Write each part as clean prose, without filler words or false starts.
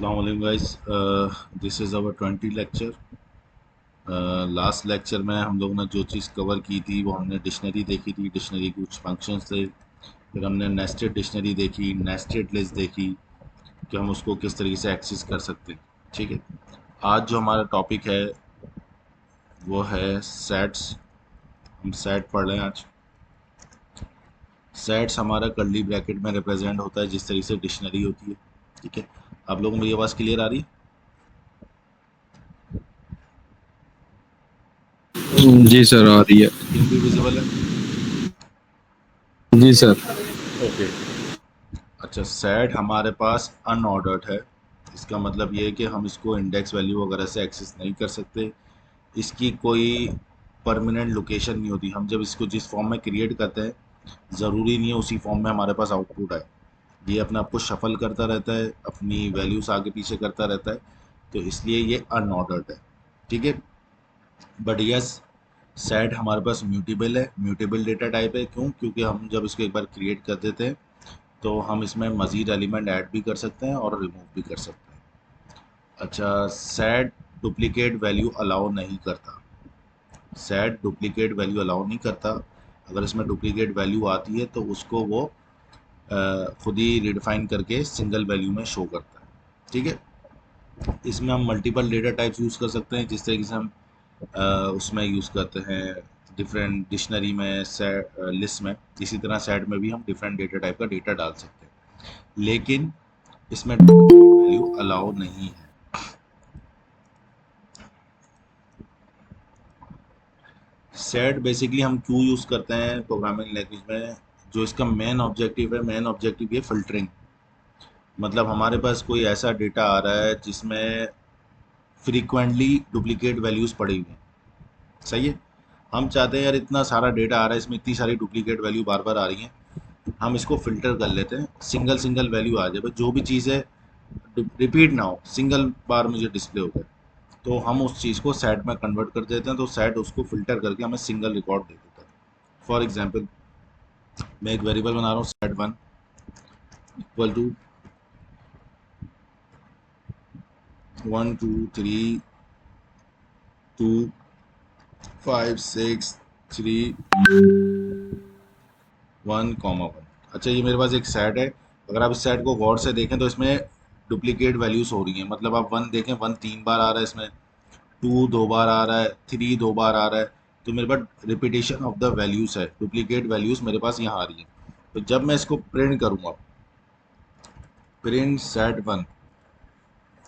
Assalamu alaikum guys. This is our 20 lecture. Last lecture में हम लोगों ने जो चीज़ कवर की थी वो हमने डिक्शनरी देखी थी. डिक्शनरी कुछ फंक्शंस थे, फिर हमने नेस्टेड डिक्शनरी देखी, नेस्टेड लिस्ट देखी कि हम उसको किस तरीके से एक्सेस कर सकते हैं. ठीक है, आज जो हमारा टॉपिक है वो है सेट्स. हम सेट पढ़ रहे हैं आज. सेट्स हमारा कर्ली ब्रैकेट में रिप्रेजेंट होता है जिस तरीके से डिक्शनरी होती है. ठीक है, आप लोगों को मेरी आवाज़ क्लियर आ रही है? जी सर, आ रही है. स्क्रीन भी विजिबल है? जी सर. ओके. अच्छा, सेट हमारे पास अनऑर्डर्ड है. इसका मतलब ये है कि हम इसको इंडेक्स वैल्यू वगैरह से एक्सेस नहीं कर सकते. इसकी कोई परमानेंट लोकेशन नहीं होती. हम जब इसको जिस फॉर्म में क्रिएट करते हैं ज़रूरी नहीं है उसी फॉर्म में हमारे पास आउटपुट आए. ये अपने आप को शफल करता रहता है, अपनी वैल्यूज़ आगे पीछे करता रहता है, तो इसलिए ये अनऑर्डर्ड है. ठीक है, बट यस, सेट हमारे पास म्यूटेबल है. म्यूटेबल डेटा टाइप है. क्यों? क्योंकि हम जब इसको एक बार क्रिएट कर देते हैं तो हम इसमें मज़ीद एलिमेंट ऐड भी कर सकते हैं और रिमूव भी कर सकते हैं. अच्छा, सेट डुप्लीकेट वैल्यू अलाउ नहीं करता. सेट डुप्लीकेट वैल्यू अलाउ नहीं करता. अगर इसमें डुप्लीकेट वैल्यू आती है तो उसको वो खुद ही रिडिफाइन करके सिंगल वैल्यू में शो करता है. ठीक है, इसमें हम मल्टीपल डेटा टाइप्स यूज़ कर सकते हैं जिस तरीके से हम उसमें यूज़ करते हैं डिफरेंट डिक्शनरी में, सेट लिस्ट में. इसी तरह सेट में भी हम डिफरेंट डेटा टाइप का डेटा डाल सकते हैं, लेकिन इसमें डुप्लीकेट वैल्यू अलाउ नहीं है. सेट बेसिकली हम क्यों यूज़ करते हैं प्रोग्रामिंग लैंग्वेज में? जो इसका मेन ऑब्जेक्टिव है, मेन ऑब्जेक्टिव ये फिल्टरिंग. मतलब हमारे पास कोई ऐसा डेटा आ रहा है जिसमें फ्रीक्वेंटली डुप्लीकेट वैल्यूज़ पड़ी हुई हैं. सही है, हम चाहते हैं यार इतना सारा डेटा आ रहा है, इसमें इतनी सारी डुप्लीकेट वैल्यू बार बार आ रही हैं, हम इसको फ़िल्टर कर लेते हैं, सिंगल सिंगल वैल्यू आ जाए, बस जो भी चीज़ है रिपीट ना हो, सिंगल बार मुझे डिस्प्ले हो जाए. तो हम उस चीज़ को सेट में कन्वर्ट कर देते हैं, तो सेट उसको फ़िल्टर करके हमें सिंगल रिकॉर्ड दे देता है. फॉर एग्जांपल, मैं एक वेरिएबल बना रहा हूँ सेट वन इक्वल टू 1 2 3 2 5 6 3 1,1. अच्छा, ये मेरे पास एक सेट है. अगर आप इस सेट को गौर से देखें तो इसमें डुप्लीकेट वैल्यूज़ हो रही हैं. मतलब आप वन देखें, वन 3 बार आ रहा है इसमें, 2 2 बार आ रहा है, 3 2 बार आ रहा है. तो मेरे पास रिपीटेशन ऑफ द वैल्यूज़ है, डुप्लीकेट वैल्यूज़ मेरे पास यहाँ आ रही हैं. तो जब मैं इसको प्रिंट करूँगा, प्रिंट सेट वन,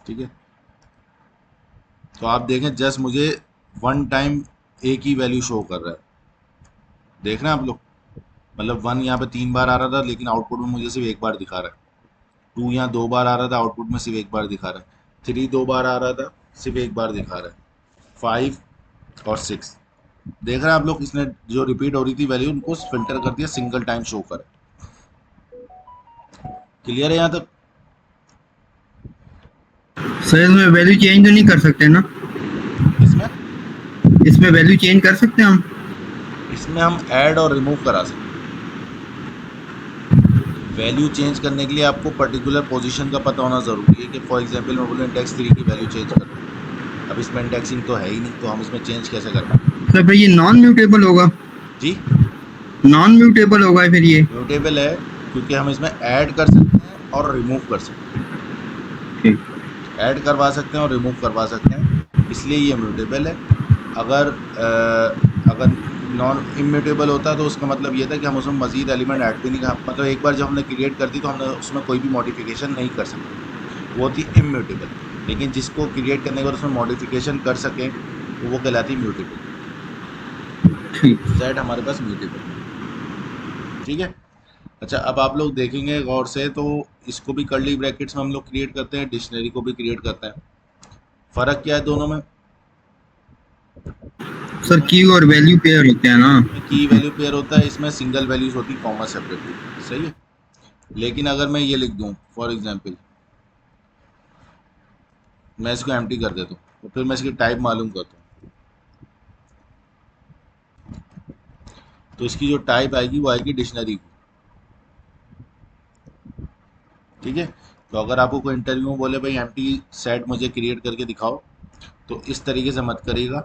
ठीक है, तो आप देखें जस्ट मुझे वन टाइम एक ही वैल्यू शो कर रहा है. देख रहे हैं आप लोग? मतलब वन यहाँ पे 3 बार आ रहा था लेकिन आउटपुट में मुझे सिर्फ एक बार दिखा रहा है. टू यहाँ 2 बार आ रहा था, आउटपुट में सिर्फ एक बार दिखा रहा है. थ्री 2 बार आ रहा था, सिर्फ एक बार दिखा रहा है. फाइव और सिक्स, देख रहे हैं आप लोग, इसने जो रिपीट हो रही थी वैल्यू उनको फिल्टर कर दिया, सिंगल टाइम शो करे. क्लियर है यहाँ तक? सर इसमें वैल्यू चेंज तो नहीं कर सकते ना? इसमें इसमें वैल्यू चेंज कर सकते हैं हम? इसमें हम ऐड और रिमूव करा सकते हैं. वैल्यू चेंज करने के लिए आपको पर्टिकुलर पोजीशन का पता होना ज़रूरी है. कि फॉर एग्जांपल मैं बोलूँ इंडेक्स 3 की वैल्यू चेंज कर दूँ, अब इसमें इंडेक्सिंग तो है ही नहीं, तो हम इसमें चेंज कैसे कर पाएंगे? सर फिर ये नॉन म्यूटेबल होगा? जी, नॉन म्यूटेबल होगा फिर ये? म्यूटेबल है क्योंकि हम इसमें ऐड कर सकते हैं और रिमूव कर सकते हैं. ठीक. ऐड करवा सकते हैं और रिमूव करवा सकते हैं, इसलिए ये म्यूटेबल है. अगर नॉन इम्यूटेबल होता तो उसका मतलब ये था कि हम उसमें मज़ीद एलिमेंट ऐड भी नहीं कर, मतलब एक बार जब हमने क्रिएट कर दी तो हमने उसमें कोई भी मॉडिफिकेशन नहीं कर सकते, वो थी इम्यूटेबल. लेकिन जिसको क्रिएट करने के बाद उसमें मॉडिफिकेशन कर सकें तो वो कहलाती म्यूटेबल. ठीक. सेट हमारे पास म्यूटेबल है. ठीक है. अच्छा, अब आप लोग देखेंगे गौर से तो इसको भी कर्ली ब्रैकेट्स में हम लोग क्रिएट करते हैं, डिक्शनरी को भी क्रिएट करते हैं. फ़र्क क्या है दोनों में? सर की और वैल्यू पेयर होते हैं ना? की वैल्यू पेयर होता है, इसमें सिंगल वैल्यूज होती है कॉमा सेपरेटली. सही है. लेकिन अगर मैं ये लिख दूं फॉर एग्जांपल, मैं इसको एम्प्टी कर देता हूँ तो फिर मैं इसकी टाइप मालूम करता हूँ, तो इसकी जो टाइप आएगी वो आएगी डिक्शनरी की. ठीक है, तो अगर आपको कोई इंटरव्यू में बोले भाई एम्प्टी सेट मुझे क्रिएट करके दिखाओ, तो इस तरीके से मत करिएगा,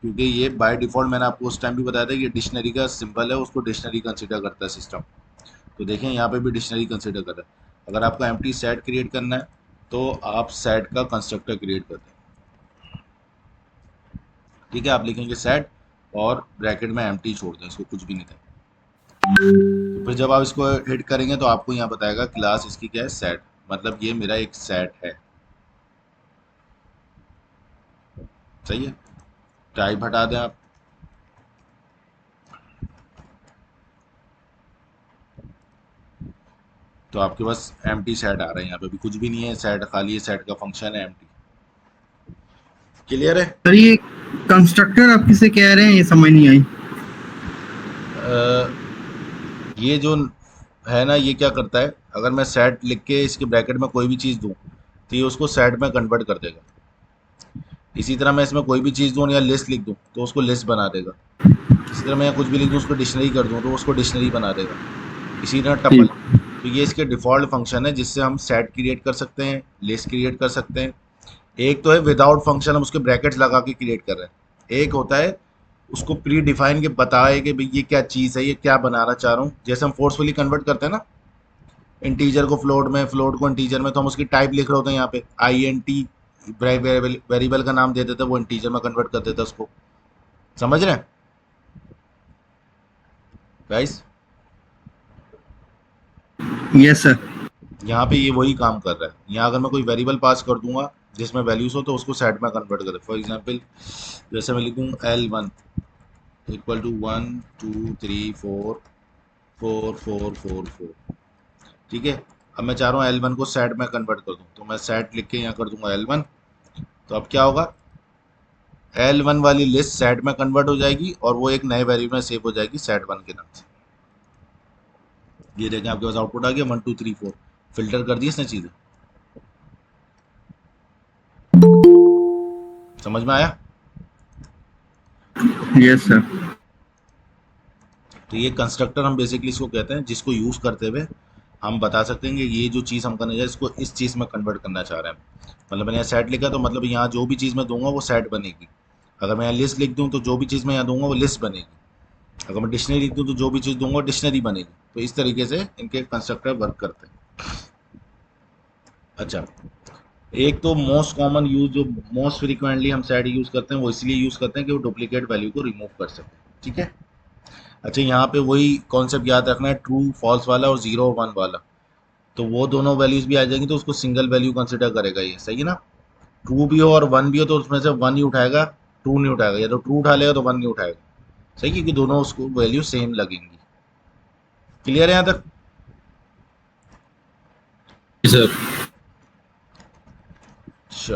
क्योंकि ये बाय डिफ़ॉल्ट मैंने आपको उस टाइम भी बताया था, ये डिक्शनरी का सिंबल है, उसको डिक्शनरी कंसिडर करता है सिस्टम। तो देखें यहाँ पे भी डिक्शनरी कंसिडर कर रहा है। अगर आपको एम्प्टी सेट क्रिएट करना है तो आप सेट का कंस्ट्रक्टर क्रिएट कर दें। ठीक है, आप लिखेंगे सेट और ब्रैकेट में एम्प्टी छोड़ दें, इसको कुछ भी नहीं दें। तो फिर जब आप इसको हिट करेंगे तो आपको यहाँ बताएगा क्लास इसकी क्या है, सेट, मतलब ये मेरा एक सेट है। सही है, टाइप हटा दें आप। तो आपके पास एम्प्टी सेट आ रहा है, यहाँ पे भी कुछ भी नहीं है, सेट खाली है, सेट का फंक्शन है एम्प्टी। क्लियर है? सर ये कंस्ट्रक्टर आप किसे कह रहे हैं, ये समझ नहीं आई। ये जो है ना, ये क्या करता है, अगर मैं सेट लिख के इसके ब्रैकेट में कोई भी चीज़ दूँ तो ये उसको सेट में कन्वर्ट कर देगा। इसी तरह मैं इसमें कोई भी चीज़ दूँ या लिस्ट लिख दूँ तो उसको लिस्ट बना देगा। इसी तरह मैं कुछ भी लिख दूँ उसको डिक्शनरी कर दूँ तो उसको डिक्शनरी बना देगा। इसी तरह टपल, तो ये इसके डिफ़ॉल्ट फंक्शन है जिससे हम सेट क्रिएट कर सकते हैं, लिस्ट क्रिएट कर सकते हैं। एक तो है विदाउट फंक्शन, हम उसके ब्रैकेट्स लगा के क्रिएट कर रहे हैं। एक होता है उसको प्री डिफाइन के बताए कि भाई ये क्या चीज़ है, ये क्या बनाना चाह रहा हूँ। जैसे हम फोर्सफुली कन्वर्ट करते हैं ना इंटीजर को फ्लोट में, फ्लोट को इंटीजर में, तो हम उसकी टाइप लिख रहे होते हैं यहाँ पे INT, वेरिएबल का नाम दे देते हैं, वो इंटीजर में कन्वर्ट कर देता है उसको। समझ रहे हैं गाइस? Yes sir. यहाँ पे ये वही काम कर रहा है। यहाँ अगर मैं कोई वेरिएबल पास कर दूंगा जिसमें वैल्यूज हो तो उसको सेट में कन्वर्ट कर दे। फॉर एग्जांपल जैसे मैं लिखूँ L1 इक्वल टू 1 2 3 4 4 4 4 4। ठीक है, अब मैं चाह रहा हूँ L1 को सेट में कन्वर्ट कर दूँ, तो मैं सेट लिख के यहाँ कर दूंगा L1। तो अब क्या होगा, L1 वाली लिस्ट सेट में कन्वर्ट हो जाएगी और वो एक नए वेरिएबल में सेव हो जाएगी सेट1 के नाम से। ये देखें आपके पास आउटपुट आ गया 1 2 3 4। फिल्टर कर दी इसने चीज़ें। समझ में आया? Yes sir. तो ये कंस्ट्रक्टर हम बेसिकली इसको कहते हैं, जिसको यूज़ करते हुए हम बता सकते हैं कि ये जो चीज़ हम करने जाए इसको इस चीज़ में कन्वर्ट करना चाह रहे हैं। मतलब मैंने यहाँ सेट लिखा तो मतलब यहाँ जो भी चीज़ मैं दूंगा वो सेट बनेगी। अगर मैं यहाँ लिस्ट लिख दूँ तो जो भी चीज़ मैं यहाँ दूंगा वो लिस्ट बनेगी। अगर मैं डिक्शनरी लिख दूँ तो जो भी चीज़ दूंगा डिक्शनरी बनेगी। तो इस तरीके से इनके कंस्ट्रक्टर वर्क करते हैं। अच्छा, एक तो मोस्ट कॉमन यूज, जो मोस्ट फ्रीक्वेंटली हम सेट यूज़ करते हैं, वो इसलिए यूज़ करते हैं कि वो डुप्लीकेट वैल्यू को रिमूव कर सकें। ठीक है। अच्छा, यहाँ पे वही कॉन्सेप्ट याद रखना है, ट्रू फॉल्स वाला और 0 1 वाला। तो वो दोनों वैल्यूज भी आ जाएंगी तो उसको सिंगल वैल्यू कंसिडर करेगा ये। सही है ना? ट्रू भी हो और 1 भी हो तो उसमें से 1 ही उठाएगा, ट्रू नहीं उठाएगा, या तो ट्रू उठा लेगा तो 1 नहीं उठाएगा। सही, क्योंकि दोनों उसको वैल्यू सेम लगेंगी। क्लियर है यहाँ तक? सर। अच्छा,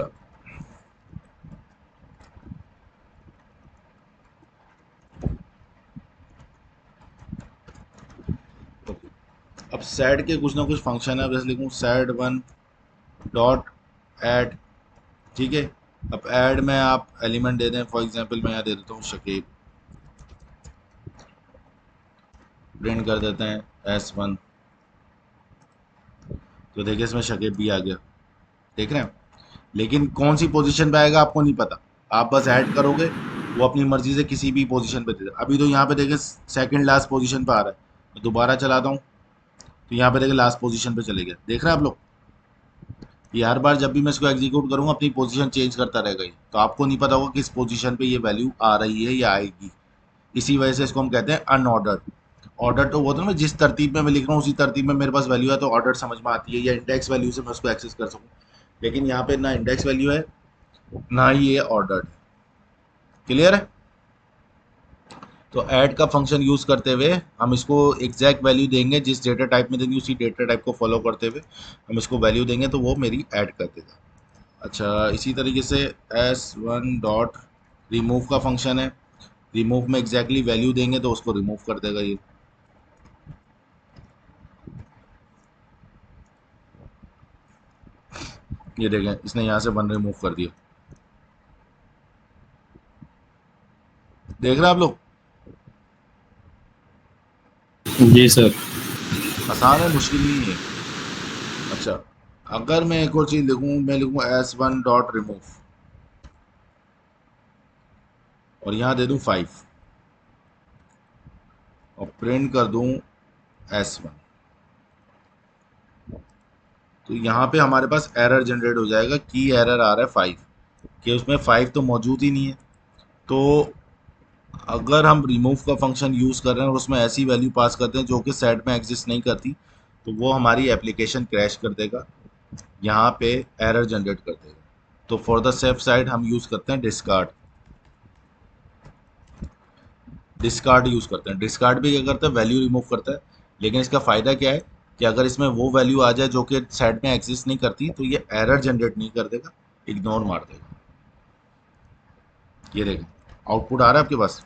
अब सेट के कुछ ना कुछ फंक्शन है। अब जैसे लिखूँ सेट1 डॉट ऐड। ठीक है, अब ऐड में आप एलिमेंट दे दें। फॉर एग्जांपल मैं यहाँ दे देता हूँ शकीब, प्रिंट कर देते हैं S1। तो देखिए इसमें शकीब भी आ गया, देख रहे हैं। लेकिन कौन सी पोजीशन पे आएगा आपको नहीं पता, आप बस ऐड करोगे, वो अपनी मर्जी से किसी भी पोजीशन पे दे देगा। अभी तो यहाँ पे देखें सेकंड लास्ट पोजीशन पे आ रहा है, मैं दोबारा चलाता हूँ तो यहाँ पे देखें लास्ट पोजीशन पे चले गए। देख रहे हैं आप लोग, ये हर बार जब भी मैं इसको एग्जीक्यूट करूँगा अपनी पोजीशन चेंज करता रहेगा ये, तो आपको नहीं पता होगा किस पोजीशन पे ये वैल्यू आ रही है या आएगी। इसी वजह से इसको हम कहते हैं अनऑर्डर्ड। ऑर्डर तो वो होता है ना, जिस तरतीब में मैं लिख रहा हूँ उसी तरतीब में मेरे पास वैल्यू है तो ऑर्डर समझ में आती है, या इंडेक्स वैल्यू से मैं उसको एक्सेस कर सकूँ। लेकिन यहाँ पे ना इंडेक्स वैल्यू है ना ही ये ऑर्डर्ड। क्लियर है? तो ऐड का फंक्शन यूज़ करते हुए हम इसको एग्जैक्ट वैल्यू देंगे, जिस डेटा टाइप में देंगे उसी डेटा टाइप को फॉलो करते हुए हम इसको वैल्यू देंगे तो वो मेरी ऐड कर देगा। अच्छा, इसी तरीके से S1 डॉट रिमूव का फंक्शन है। रिमूव में एग्जैक्टली वैल्यू देंगे तो उसको रिमूव कर देगा ये। ये देखें इसने यहाँ से 1 रिमूव कर दिया। देख रहे हैं आप लोग? जी सर। आसान है, मुश्किल नहीं है। अच्छा, अगर मैं एक और चीज लिखूं, मैं लिखूं s1 डॉट रिमूव और यहाँ दे दूं 5 और प्रिंट कर दूं s1, तो यहाँ पे हमारे पास एरर जनरेट हो जाएगा। की एरर आ रहा है 5, कि उसमें 5 तो मौजूद ही नहीं है। तो अगर हम रिमूव का फंक्शन यूज़ कर रहे हैं और उसमें ऐसी वैल्यू पास करते हैं जो कि सेट में एग्जिस्ट नहीं करती, तो वो हमारी एप्लीकेशन क्रैश कर देगा, यहाँ पे एरर जनरेट कर देगा। तो फॉर द सेफ साइड हम यूज़ करते हैं डिस्कार्ड। डिस्कार्ड यूज़ करते हैं। डिस्कार्ड भी क्या करता है, वैल्यू रिमूव करता है, लेकिन इसका फ़ायदा क्या है कि अगर इसमें वो वैल्यू आ जाए जो कि सेट में एग्जिस्ट नहीं करती, तो ये एरर जनरेट नहीं कर देगा, इग्नोर मार देगा। ये देखें, आउटपुट आ रहा है आपके पास,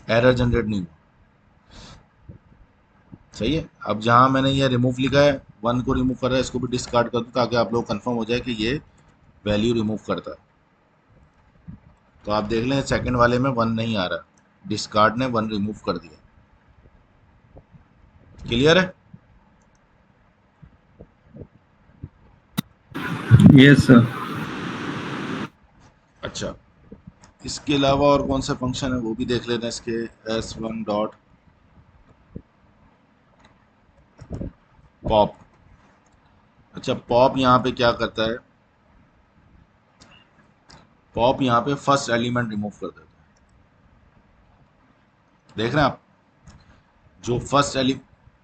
एरर जनरेट नहीं हुआ। सही है। अब जहाँ मैंने ये रिमूव लिखा है, 1 को रिमूव कर रहा है, इसको भी डिस्कार्ड कर दूँ ताकि आप लोग कंफर्म हो जाए कि ये वैल्यू रिमूव करता है। तो आप देख लें सेकंड वाले में 1 नहीं आ रहा, डिस्कार्ड ने 1 रिमूव कर दिया। क्लियर है? Yes sir. अच्छा, इसके अलावा और कौन सा फंक्शन है वो भी देख लेते हैं इसके। s1 dot pop. अच्छा, पॉप यहाँ पे क्या करता है, पॉप यहाँ पे फर्स्ट एलिमेंट रिमूव कर देता है। देख रहे हैं आप, जो फर्स्ट एलि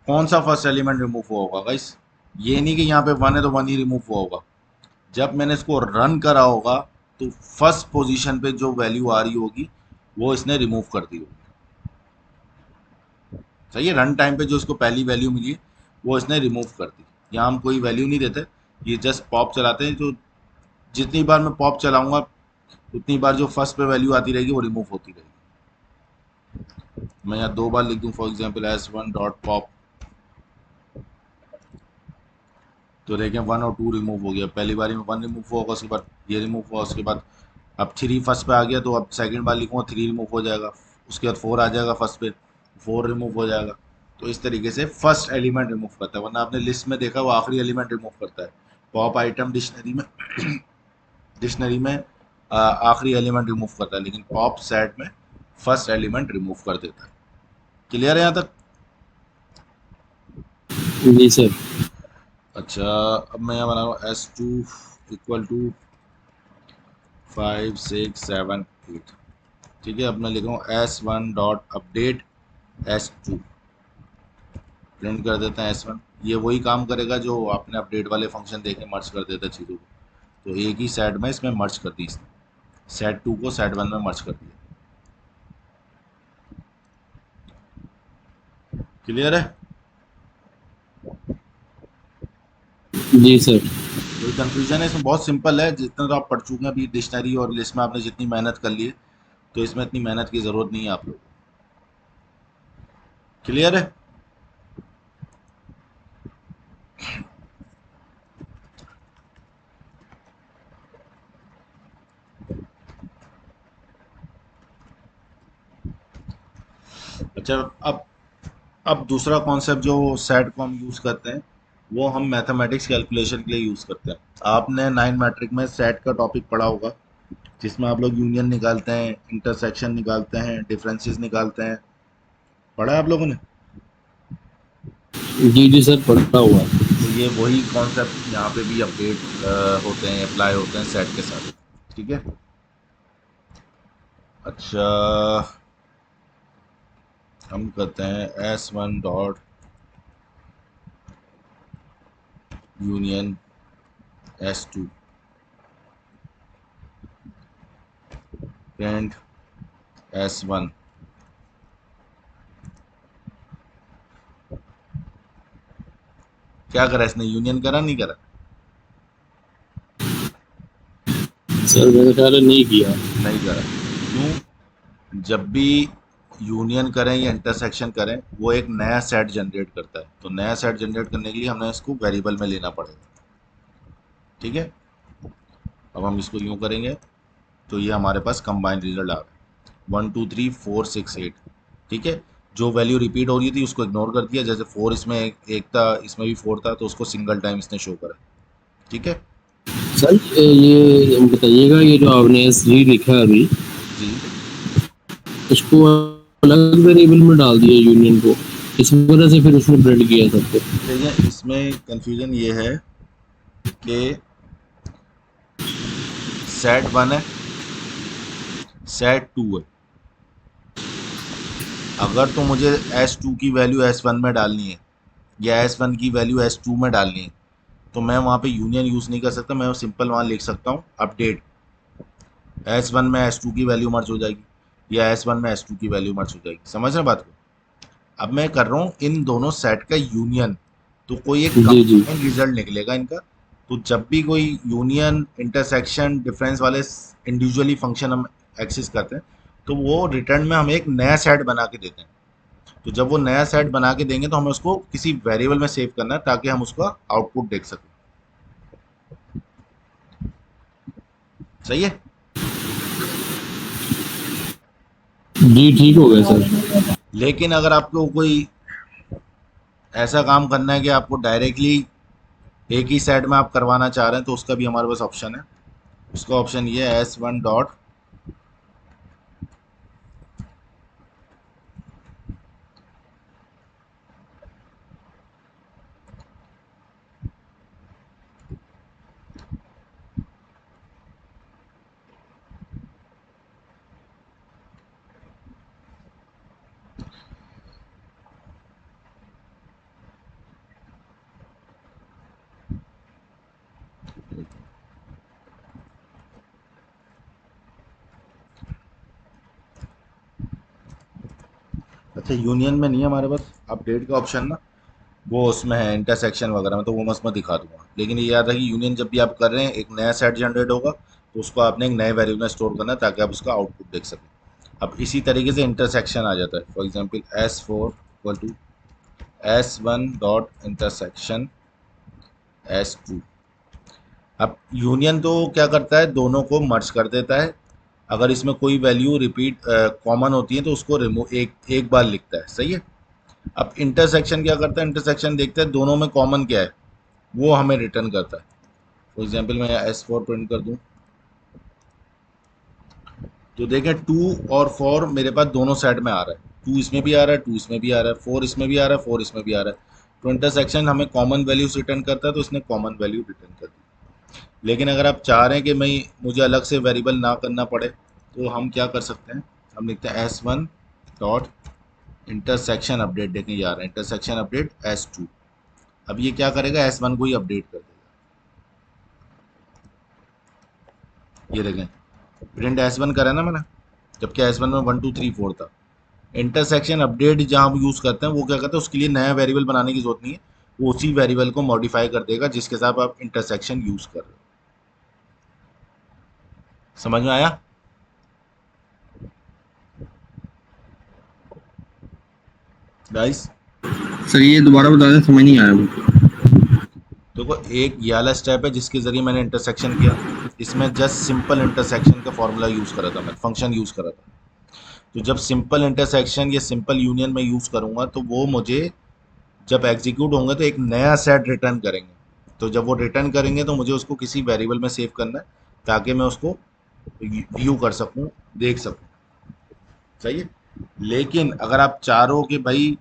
कौन सा फर्स्ट एलिमेंट रिमूव हुआ होगा गाइस, ये नहीं कि यहाँ पे 1 है तो 1 ही रिमूव हुआ होगा। जब मैंने इसको रन करा होगा तो फर्स्ट पोजीशन पे जो वैल्यू आ रही होगी वो इसने रिमूव कर दी होगी। सही है। रन टाइम पे जो इसको पहली वैल्यू मिली है वो इसने रिमूव कर दी। यहाँ हम कोई वैल्यू नहीं देते, ये जस्ट पॉप चलाते हैं। तो जितनी बार मैं पॉप चलाऊंगा उतनी बार जो फर्स्ट पे वैल्यू आती रहेगी वो रिमूव होती रहेगी। मैं यहाँ 2 बार लिख दूँ, for example s1 dot pop, तो देखें 1 और 2 रिमूव हो गया। पहली बारी में 1 रिमूव हुआ होगा, उसके बाद ये रिमूव हुआ, उसके बाद अब 3 फर्स्ट पे आ गया, तो अब सेकंड बार लिखूँगा 3 रिमूव हो जाएगा, उसके बाद 4 आ जाएगा फर्स्ट पे, 4 रिमूव हो जाएगा। तो इस तरीके से फर्स्ट एलिमेंट रिमूव करता है, वरना आपने लिस्ट में देखा वो आखिरी एलिमेंट रिमूव करता है। पॉप आइटम डिक्शनरी में डिक्शनरी में आखिरी एलिमेंट रिमूव करता है, लेकिन पॉप सेट में फर्स्ट एलिमेंट रिमूव कर देता है। क्लियर है यहाँ तक? जी सर। अच्छा, अब मैं यहाँ बना रहा हूँ s2 इक्वल टू 5 6 7 8। ठीक है, अब मैं लिख रहा हूँ s1 dot update s2, print कर देते हैं s1। ये वही काम करेगा जो आपने अपडेट वाले फंक्शन देखे, मर्ज कर देता है चीज़ों को। तो एक ही सेट में इसमें मर्ज कर दी इसने, सेट 2 को सेट 1 में मर्ज कर दिया। क्लियर है? जी सर। कोई कंफ्यूजन है इसमें? बहुत सिंपल है, जितना तो आप पढ़ चुके हैं अभी डिक्शनरी और लिस्ट में, आपने जितनी मेहनत कर ली है, तो इसमें इतनी मेहनत की ज़रूरत नहीं है आप लोग। क्लियर है? अच्छा, अब दूसरा कॉन्सेप्ट जो सेट को हम यूज़ करते हैं, वो हम मैथमेटिक्स कैलकुलेशन के लिए यूज़ करते हैं। आपने 9 मैट्रिक में सेट का टॉपिक पढ़ा होगा, जिसमें आप लोग यूनियन निकालते हैं, इंटरसेक्शन निकालते हैं, डिफरेंसेस निकालते हैं। पढ़ा है आप लोगों ने? जी सर, पढ़ा हुआ है। तो ये वही कॉन्सेप्ट यहाँ पे भी अपडेट होते हैं, अप्लाई होते हैं सेट के साथ। ठीक है। अच्छा, हम करते हैं s1 dot union s2 print s1। क्या करा इसने, यूनियन करा नहीं करा? सर मेरे ख्याल है नहीं किया। नहीं करा। क्यों? जब भी यूनियन करें या इंटरसेक्शन करें, वो एक नया सेट जनरेट करता है। तो नया सेट जनरेट करने के लिए हमें इसको वेरिएबल में लेना पड़ेगा। ठीक है। अब हम इसको यूँ करेंगे तो ये हमारे पास कंबाइंड रिजल्ट आ रहा है 1 2 3 4 6 8। ठीक है। जो वैल्यू रिपीट हो रही थी उसको इग्नोर कर दिया, जैसे 4 इसमें एक था, इसमें भी 4 था, तो उसको सिंगल टाइम इसने शो करा। ठीक है सर ये बताइएगा, ये जो आपने S3 लिखा है अभी, जी। इसको अलग वेरिएबल में डाल दिया यूनियन को, इस वजह से फिर उसने प्रिंट किया सबको। देखिए इसमें कंफ्यूजन ये है कि सेट 1 है, सेट 2 है। अगर तो मुझे S2 की वैल्यू S1 में डालनी है या S1 की वैल्यू S2 में डालनी है, तो मैं वहाँ पे यूनियन यूज़ नहीं कर सकता। मैं सिंपल वहाँ लिख सकता हूँ अपडेट, S1 में S2 की वैल्यू मर्ज हो जाएगी या S1 में S2 की वैल्यू मर्ज हो जाएगी। समझ रहे हैं बात को? अब मैं कर रहा हूँ इन दोनों सेट का यूनियन, तो कोई एक जी जी। कंबाइंड रिजल्ट निकलेगा इनका। तो जब भी कोई यूनियन, इंटरसेक्शन, डिफरेंस वाले इंडिविजुअली फंक्शन हम एक्सेस करते हैं, तो वो रिटर्न में हमें एक नया सेट बना के देते हैं। तो जब वो नया सेट बना के देंगे तो हमें उसको किसी वेरिएबल में सेव करना है ताकि हम उसका आउटपुट देख सकें। सही है? जी ठीक हो गया सर। लेकिन अगर आपको कोई ऐसा काम करना है कि आपको डायरेक्टली एक ही सेट में आप करवाना चाह रहे हैं, तो उसका भी हमारे पास ऑप्शन है। उसका ऑप्शन ये है S1 डॉट, अच्छा यूनियन में नहीं है हमारे पास अपडेट का ऑप्शन ना, वो उसमें है इंटरसेक्शन वगैरह में, तो वो मैं उसमें दिखा दूंगा। लेकिन ये याद है कि यूनियन जब भी आप कर रहे हैं एक नया सेट जनरेट होगा, तो उसको आपने एक नए वेरिएबल में स्टोर करना है ताकि आप उसका आउटपुट देख सकें। अब इसी तरीके से इंटरसेक्शन आ जाता है। For example S4 equal to S1 dot intersection S2। अब यूनियन तो क्या करता है, दोनों को मर्ज कर देता है। अगर इसमें कोई वैल्यू रिपीट कॉमन होती है तो उसको रिमूव एक एक बार लिखता है। सही है? अब इंटरसेक्शन क्या करता है, इंटरसेक्शन देखता है दोनों में कॉमन क्या है, वो हमें रिटर्न करता है। फॉर एग्जाम्पल मैं S4 प्रिंट कर दूं, तो देखें 2 और 4 मेरे पास दोनों सेट में आ रहा है। 2 इसमें भी आ रहा है, 2 इसमें भी आ रहा है, 4 इसमें भी आ रहा है, 4 इसमें भी आ रहा है। तो इंटरसेक्शन हमें कॉमन वैल्यूज रिटर्न करता है, तो इसने कॉमन वैल्यू रिटर्न कर दी। लेकिन अगर आप चाह रहे हैं कि मैं मुझे अलग से वेरिएबल ना करना पड़े, तो हम क्या कर सकते हैं, हम लिखते हैं S1 डॉट इंटरसेक्शन अपडेट। देखें ये आ रहा है इंटरसेक्शन अपडेट S2। अब ये क्या करेगा, S1 को ही अपडेट कर देगा। ये देखें प्रिंट S1 करा ना मैंने, जबकि S1 में 1 2 3 4 था। इंटरसेक्शन अपडेट जहाँ हम यूज़ करते हैं वो क्या करता है, उसके लिए नया वेरिएबल बनाने की जरूरत नहीं है, वो उसी वेरिएबल को मॉडिफाई कर देगा जिसके साथ आप इंटरसेक्शन यूज़ कर रहे हो। समझ में आया? गाइस सर ये दोबारा बता दें, समझ नहीं आया मुझे। देखो एक ये वाला स्टेप है जिसके जरिए मैंने इंटरसेक्शन किया। इसमें जस्ट सिंपल इंटरसेक्शन का फॉर्मूला यूज़ करा था, मैं फंक्शन यूज़ करा था। तो जब सिंपल इंटरसेक्शन या सिंपल यूनियन में यूज़ करूँगा तो वो मुझे जब एग्जीक्यूट होंगे तो एक नया सेट रिटर्न करेंगे। तो जब वो रिटर्न करेंगे तो मुझे उसको किसी वेरिएबल में सेव करना है ताकि मैं उसको व्यू कर सकूं, देख सकूं। सही है? लेकिन अगर आप चाह रहे हो कि भाई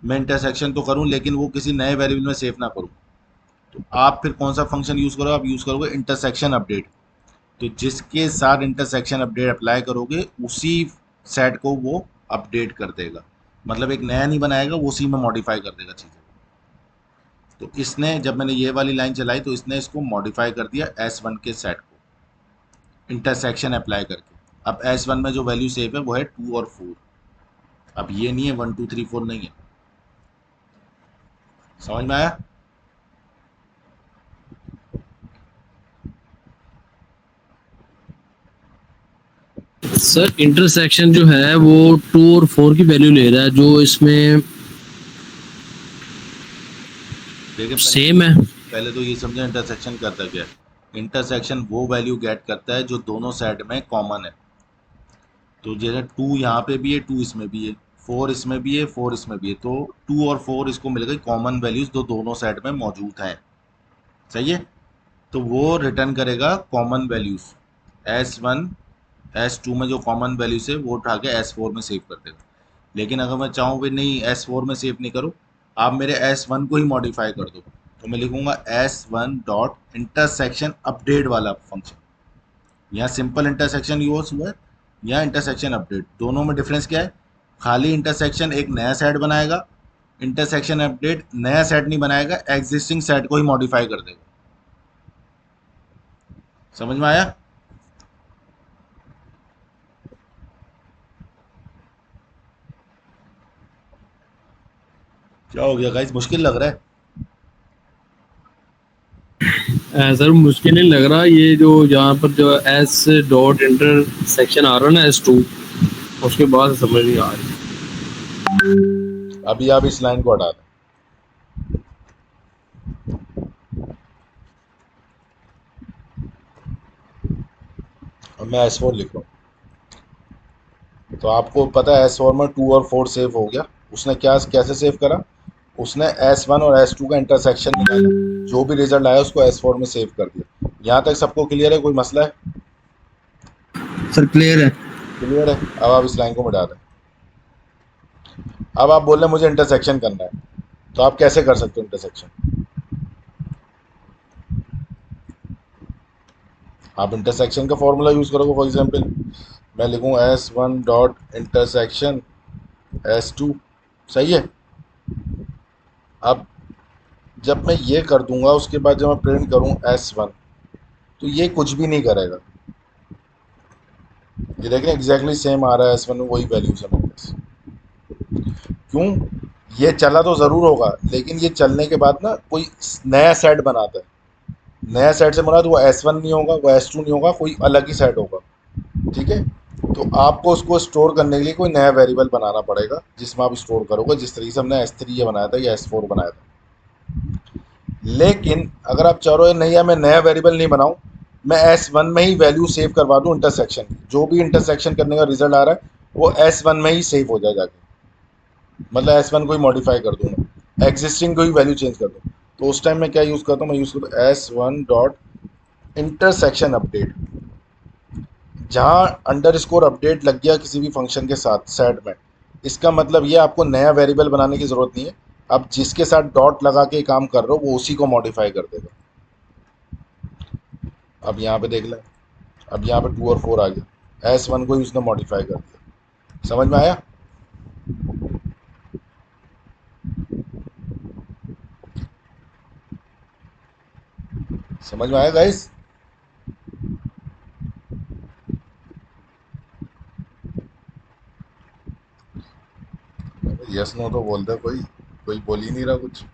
मैं इंटरसेक्शन तो करूं लेकिन वो किसी नए वेरिएबल में सेव ना करूं, तो आप फिर कौन सा फंक्शन यूज़ करोगे, आप यूज़ करोगे इंटरसेक्शन अपडेट। तो जिसके साथ इंटरसेक्शन अपडेट अप्लाई करोगे उसी सेट को वो अपडेट कर देगा। मतलब एक नया नहीं बनाएगा, वो उसी में मॉडिफाई कर देगा चीज़ें। तो इसने जब मैंने ये वाली लाइन चलाई तो इसने इसको मॉडिफाई कर दिया S1 के सेट को इंटरसेक्शन अप्लाई करके। अब S1 में जो वैल्यू सेव है वो है 2 और 4। अब ये नहीं है 1 2 3 4 नहीं है। समझ में आया? सर इंटरसेक्शन जो है वो 2 और 4 की वैल्यू ले रहा है, जो इसमें देखिए सेम है। पहले तो ये समझे इंटरसेक्शन करता क्या है। इंटरसेक्शन वो वैल्यू गेट करता है जो दोनों सेट में कॉमन है। तो जैसे 2 यहाँ पे भी है, 2 इसमें भी है, 4 इसमें भी है, 4 इसमें भी है, तो 2 और 4 इसको मिल गई कॉमन वैल्यूज जो दोनों सेट में मौजूद हैं। सही है? तो वो रिटर्न करेगा कॉमन वैल्यूज। S1 S2 में जो कॉमन वैल्यूज है वो उठा के S4 में सेव कर देगा। लेकिन अगर मैं चाहूँ भी नहीं S4 में सेव नहीं करूँ, आप मेरे S1 को ही मॉडिफाई कर दो, तो मैं लिखूंगा S1 डॉट इंटरसेक्शन अपडेट वाला फंक्शन। यहाँ सिंपल इंटरसेक्शन यूज हुआ है, यहाँ इंटरसेक्शन अपडेट, दोनों में डिफरेंस क्या है? खाली इंटरसेक्शन एक नया सेट बनाएगा, इंटरसेक्शन अपडेट नया सेट नहीं बनाएगा, एग्जिस्टिंग सेट को ही मॉडिफाई कर देगा। समझ में आया? क्या हो गया गाइस, मुश्किल लग रहा है? सर मुश्किल नहीं लग रहा, ये जो यहाँ पर जो एस डॉट इंटर सेक्शन आ रहा है ना S2, उसके बाद समझ नहीं आ रही। अभी आप इस लाइन को हटा दें। अब मैं S4 लिख रहा हूँ, तो आपको पता है S4 में 2 और 4 सेव हो गया। उसने क्या कैसे सेव करा? उसने S1 और S2 का इंटरसेक्शन निकाला, जो भी रिजल्ट आया उसको S4 में सेव कर दिया। यहाँ तक सबको क्लियर है? कोई मसला है? सर क्लियर है। क्लियर है। अब आप इस लाइन को मिटा दें। अब आप बोल रहे हैं मुझे इंटरसेक्शन करना है, तो आप कैसे कर सकते हो इंटरसेक्शन? आप इंटरसेक्शन का फॉर्मूला यूज करोगे। फॉर एग्जांपल मैं लिखूँ S1 डॉट इंटरसेक्शन S2, सही है। अब जब मैं ये कर दूंगा, उसके बाद जब मैं प्रिंट करूँ S1, तो ये कुछ भी नहीं करेगा। ये देखें एग्जैक्टली सेम आ रहा है, S1 में वही वैल्यूज है मेरे पास। क्यों? ये चला तो ज़रूर होगा, लेकिन ये चलने के बाद ना कोई नया सेट बनाता है। नया सेट से मुराद वो S1 नहीं होगा, वो S2 नहीं होगा, कोई अलग ही सेट होगा। ठीक है, तो आपको उसको स्टोर करने के लिए कोई नया वेरिएबल बनाना पड़ेगा, जिसमें आप स्टोर करोगे। जिस तरीके से हमने S3 ये बनाया था या S4 बनाया था। लेकिन अगर आप चाह रहे हो नहीं यार मैं नया वेरिएबल नहीं बनाऊं, मैं S1 में ही वैल्यू सेव करवा दूं इंटरसेक्शन की, जो भी इंटरसेक्शन करने का रिजल्ट आ रहा है वो S1 में ही सेव हो जाए जाके। मतलब S1 को ही मॉडिफाई कर दूँ, मैं एग्जिस्टिंग को ही वैल्यू चेंज कर दूँ। तो उस टाइम मैं क्या यूज़ करता हूँ? मैं यूज़ करता हूँ S1 डॉट इंटरसेक्शन अपडेट। जहाँ अंडरस्कोर अपडेट लग गया किसी भी फंक्शन के साथ सेट में, इसका मतलब ये आपको नया वेरिएबल बनाने की ज़रूरत नहीं है। आप जिसके साथ डॉट लगा के काम कर रहे हो वो उसी को मॉडिफाई कर देगा। अब यहाँ पे देख लें, अब यहाँ पे 2 और 4 आ गया, S1 को ही उसने मॉडिफाई कर दिया। समझ में आया? समझ में आया गाइस? यस नो तो बोलते कोई कोई बोल ही नहीं रहा कुछ।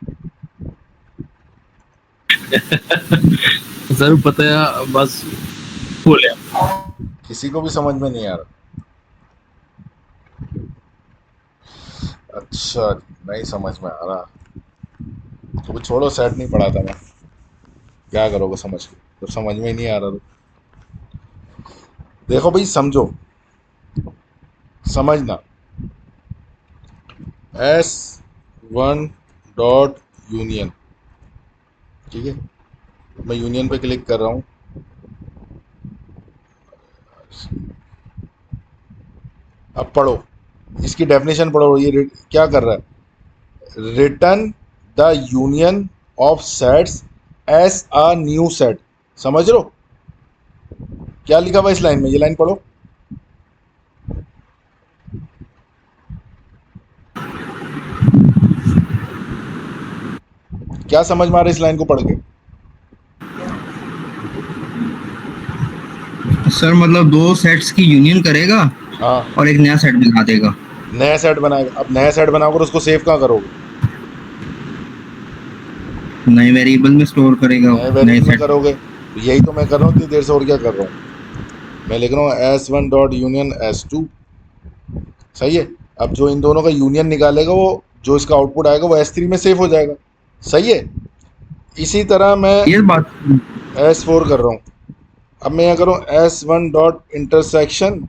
सर पता है बस बोले। किसी को भी समझ में नहीं आ रहा। अच्छा, नहीं समझ में आ रहा तो छोड़ो, सेट नहीं पढ़ा था मैं, क्या करोगे समझ के, तो समझ में ही नहीं आ रहा। तो देखो भाई, समझो, समझना। S1 डॉट यूनियन, ठीक है, मैं यूनियन पे क्लिक कर रहा हूँ। अब पढ़ो, इसकी डेफिनेशन पढ़ो। ये क्या कर रहा है? Return the union of sets S a new set. समझ रहे हो क्या लिखा हुआ इस लाइन में? ये लाइन पढ़ो। क्या समझ में आ रहा है इस लाइन को पढ़ के? सर मतलब दो सेट्स की यूनियन करेगा हाँ, और एक नया सेट बना देगा। नया सेट बनाएगा। अब नया सेट बनाकर उसको सेव कहाँ करोगे? नए वेरिएबल में स्टोर करेगा नए नए वेरिएबल में सेट। करोगे। तो यही तो मैं कर रहा हूँ इतनी देर से, और क्या कर रहा हूँ? मैं लिख रहा हूँ S1 डॉट यूनियन S2, सही है। अब जो इन दोनों का यूनियन निकालेगा, वो जो इसका आउटपुट आएगा वो S3 में सेव हो जाएगा, सही है। इसी तरह मैं ये बात S4 कर रहा हूँ। अब मैं यहाँ करूँ S1 डॉट इंटरसेक्शन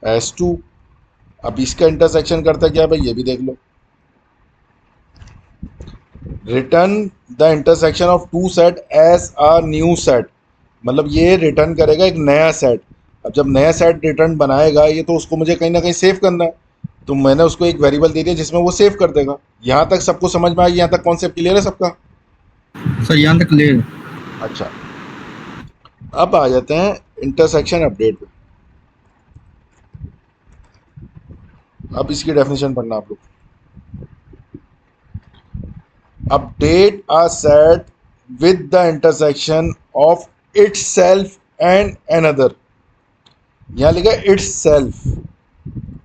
S2। अब इसका इंटरसेक्शन करता क्या भाई, ये भी देख लो। Return the intersection of two set as a new set, मतलब ये रिटर्न करेगा एक नया सेट। अब जब नया सेट रिटर्न बनाएगा ये, तो उसको मुझे कहीं ना कहीं सेव करना है, तो मैंने उसको एक वेरिएबल दे दिया जिसमें वो सेव कर देगा। यहाँ तक सबको समझ में आ गया? यहाँ तक कॉन्सेप्ट क्लियर है सबका? सर यहाँ तक क्लियर। अच्छा, अब आ जाते हैं इंटरसेक्शन अपडेट पे। अब इसकी डेफिनेशन पढ़ना आप लोग। Update a set with the intersection of its self and another. यहाँ लिखा है इट्स सेल्फ,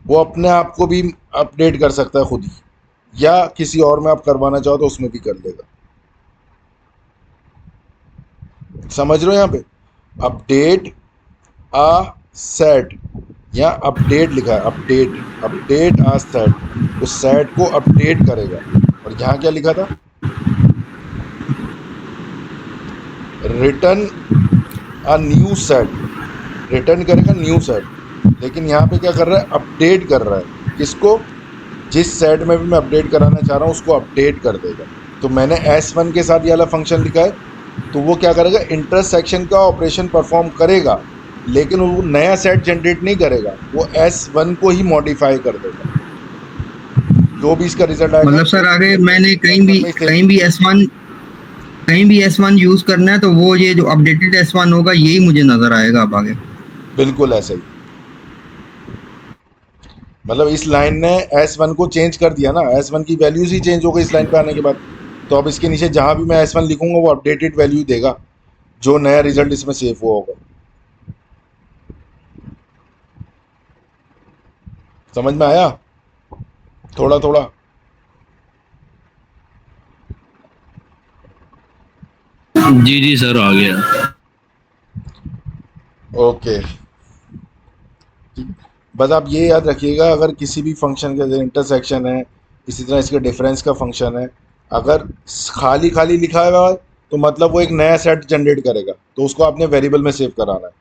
वो अपने आप को भी अपडेट कर सकता है खुद ही, या किसी और में आप करवाना चाहो तो उसमें भी कर लेगा। समझ रहे हो? यहाँ पे अपडेट अ सेट, यहाँ अपडेट लिखा है, अपडेट, अपडेट अ सेट, उस सेट को अपडेट करेगा। और यहाँ क्या लिखा था? रिटर्न अ न्यू सेट, रिटर्न करेगा न्यू सेट। लेकिन यहाँ पे क्या कर रहा है? अपडेट कर रहा है। किसको? जिस सेट में भी मैं अपडेट कराना चाह रहा हूँ उसको अपडेट कर देगा। तो मैंने S1 के साथ ये वाला फंक्शन लिखा है, तो वो क्या करेगा? इंटरसेक्शन का ऑपरेशन परफॉर्म करेगा, लेकिन वो नया सेट जनरेट नहीं करेगा, वो S1 को ही मॉडिफाई कर देगा। जो भी इसका रिजल्ट आएगा, मतलब सर आगे मैंने S1 में कहीं भी S1 यूज करना है तो वो ये जो अपडेटेड S1 होगा यही मुझे नजर आएगा अब आगे। बिल्कुल ऐसा ही। मतलब इस लाइन ने S1 को चेंज कर दिया ना, S1 की वैल्यूज ही चेंज हो गई इस लाइन पे आने के बाद। तो अब इसके नीचे जहां भी मैं S1 लिखूंगा वो अपडेटेड वैल्यू देगा, जो नया रिजल्ट इसमें सेव हुआ होगा। समझ में आया? थोड़ा थोड़ा। जी जी सर, आ गया। ओके, बस आप ये याद रखिएगा, अगर किसी भी फंक्शन के इंटरसेक्शन है, इसी तरह इसके डिफरेंस का फंक्शन है, अगर खाली खाली लिखा हुआ है तो मतलब वो एक नया सेट जनरेट करेगा, तो उसको आपने वेरिएबल में सेव कराना है।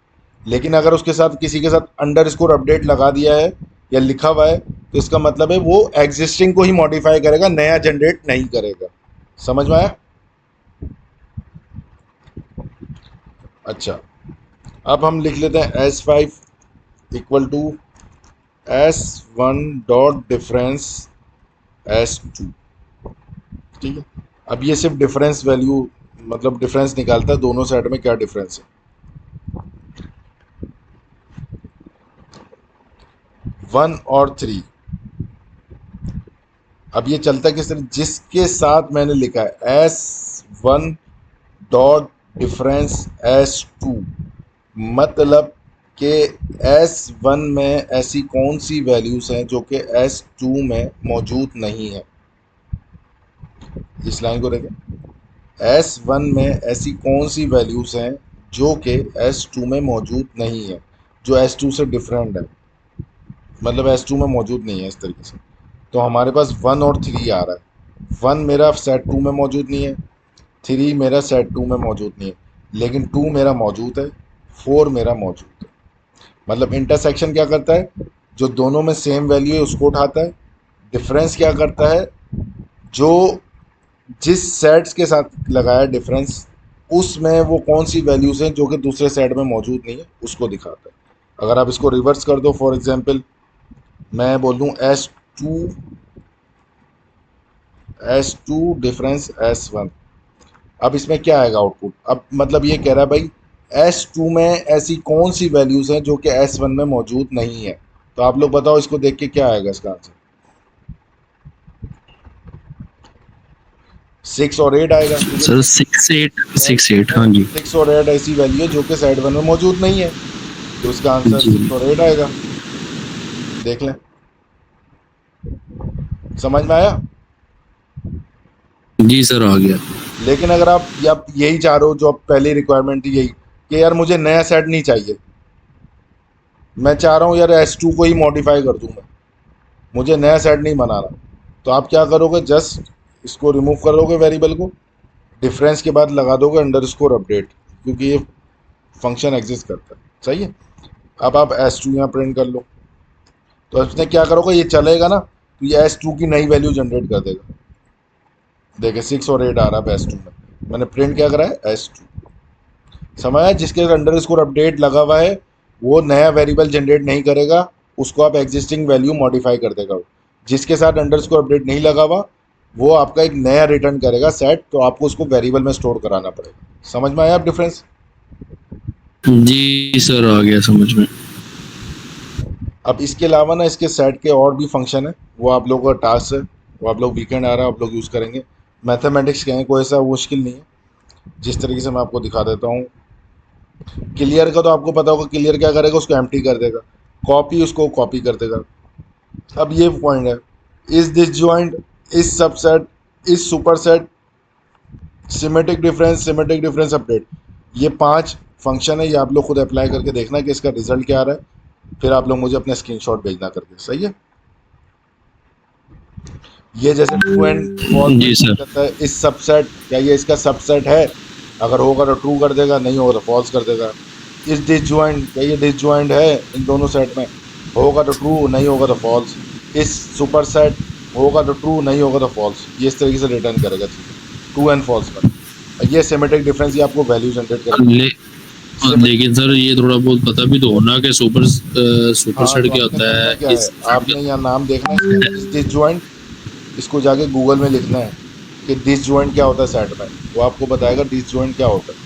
लेकिन अगर उसके साथ किसी के साथ अंडर स्कोर अपडेट लगा दिया है या लिखा हुआ है, तो इसका मतलब है वो एग्जिस्टिंग को ही मॉडिफाई करेगा, नया जनरेट नहीं करेगा। समझ में आया? अच्छा, अब हम लिख लेते हैं S5 equal to S1 dot difference S2। ठीक है, अब ये सिर्फ डिफरेंस वैल्यू, मतलब डिफरेंस निकालता है दोनों साइड में क्या डिफरेंस है। 1 और 3। अब ये चलता किस तरह? जिसके साथ मैंने लिखा है S1 डॉट डिफरेंस S2, मतलब कि S1 में ऐसी कौन सी वैल्यूज हैं जो कि S2 में मौजूद नहीं है। इस लाइन को देखें, S1 में ऐसी कौन सी वैल्यूज हैं जो कि S2 में मौजूद नहीं है, जो S2 से डिफरेंट है, मतलब S2 में मौजूद नहीं है इस तरीके से। तो हमारे पास 1 और 3 आ रहा है। 1 मेरा सेट 2 में मौजूद नहीं है, 3 मेरा सेट 2 में मौजूद नहीं है, लेकिन 2 मेरा मौजूद है, 4 मेरा मौजूद है। मतलब इंटरसेक्शन क्या करता है? जो दोनों में सेम वैल्यू है उसको उठाता है। डिफरेंस क्या करता है? जो जिस सेट्स के साथ लगाया डिफरेंस, उसमें वो कौन सी वैल्यूज हैं जो कि दूसरे सेट में मौजूद नहीं है, उसको दिखाता है। अगर आप इसको रिवर्स कर दो, फॉर एग्जांपल मैं बोल दूं S2 डिफरेंस S1, अब इसमें क्या आएगा आउटपुट? अब मतलब ये कह रहा है भाई S2 में ऐसी कौन सी वैल्यूज हैं जो कि S1 में मौजूद नहीं है। तो आप लोग बताओ, इसको देख के क्या आएगा इसका आंसर? 6 और 8 आएगा। सर 6 8 हाँ जी। 6 और 8 ऐसी वैल्यू है जो कि साइड 1 में मौजूद नहीं है, तो इसका आंसर जी 6 और 8 आएगा। देख लें, समझ में आया? जी सर, आ गया। लेकिन अगर आप यही चाह रहे हो, जो आप पहली रिक्वायरमेंट थी यही, कि यार मुझे नया सेट नहीं चाहिए, मैं चाह रहा हूँ यार S2 को ही मॉडिफाई कर दूँ मैं, मुझे नया सेट नहीं बनाना, तो आप क्या करोगे? जस्ट इसको रिमूव करोगे वेरिएबल को, डिफरेंस के बाद लगा दोगे अंडरस्कोर अपडेट, क्योंकि ये फंक्शन एग्जिस्ट करता है। सही है? अब आप S2 यहाँ प्रिंट कर लो, तो इसने क्या करोगे? ये चलेगा ना, तो ये S2 की नई वैल्यू जनरेट कर देगा। देखिए 6 और 8 आ रहा है S2 में, मैंने प्रिंट क्या करा है S2। समझ आया? जिसके अंडर स्कोर अपडेट लगा हुआ है वो नया वेरिएबल जनरेट नहीं करेगा, उसको आप एग्जिस्टिंग वैल्यू मॉडिफाई कर देगा वो। जिसके साथ अंडर स्कोर अपडेट नहीं लगा हुआ वो आपका एक नया रिटर्न करेगा सेट, तो आपको उसको वेरिएबल में स्टोर कराना पड़ेगा। समझ में आया आप डिफरेंस? जी सर, आ गया समझ में। अब इसके अलावा ना इसके सेट के और भी फंक्शन है, वो आप लोगों का टास्क है, वो आप लोग वीकेंड आ रहा है आप लोग यूज़ करेंगे। मैथमेटिक्स के हैं, कोई ऐसा मुश्किल नहीं है। जिस तरीके से मैं आपको दिखा देता हूँ, क्लियर का तो आपको पता होगा, क्लियर क्या करेगा, उसको एम्प्टी कर देगा, कॉपी उसको कॉपी कर देगा। अब ये पॉइंट है, इस डिसजॉइंट, इस सबसेट, इस सुपरसेट, सिमेट्रिक डिफरेंस अपडेट, ये 5 फंक्शन है, ये आप लोग खुद अप्लाई करके देखना कि इसका रिजल्ट क्या आ रहा है, फिर आप लोग मुझे अपने स्क्रीनशॉट भेजना करके। सही है? ये जैसे ट्रू एंड फॉल्स में जी काम सर। करता है, इस सबसेट, क्या ये इसका सबसेट है? अगर होगा तो ट्रू कर देगा, नहीं होगा तो फॉल्स कर देगा। इस डिसजॉइंट, क्या ये डिसजॉइंट है इन दोनों सेट में? होगा तो ट्रू, नहीं होगा तो फॉल्स। इस सुपर सेट, होगा तो ट्रू, नहीं होगा तो फॉल्स। ये इस तरीके से रिटर्न करेगा चीज़ें ट्रू एंड फॉल्स में। ये सिमेट्रिक डिफरेंस, ये आपको वैल्यू जनरेट करेगा। ले, सिमेट्रिक, लेकिन सर ये थोड़ा बहुत पता भी तो होना कि सुपर हाँ, सेट तो क्या आपने होता करना है, क्या है, इस सेट आपने यहाँ नाम देखना है इसका, इस डिसजॉइंट, इसको जाके गूगल में लिखना है कि डिसजॉइंट क्या होता है सेट में, वो आपको बताएगा डिसजॉइंट क्या होता है।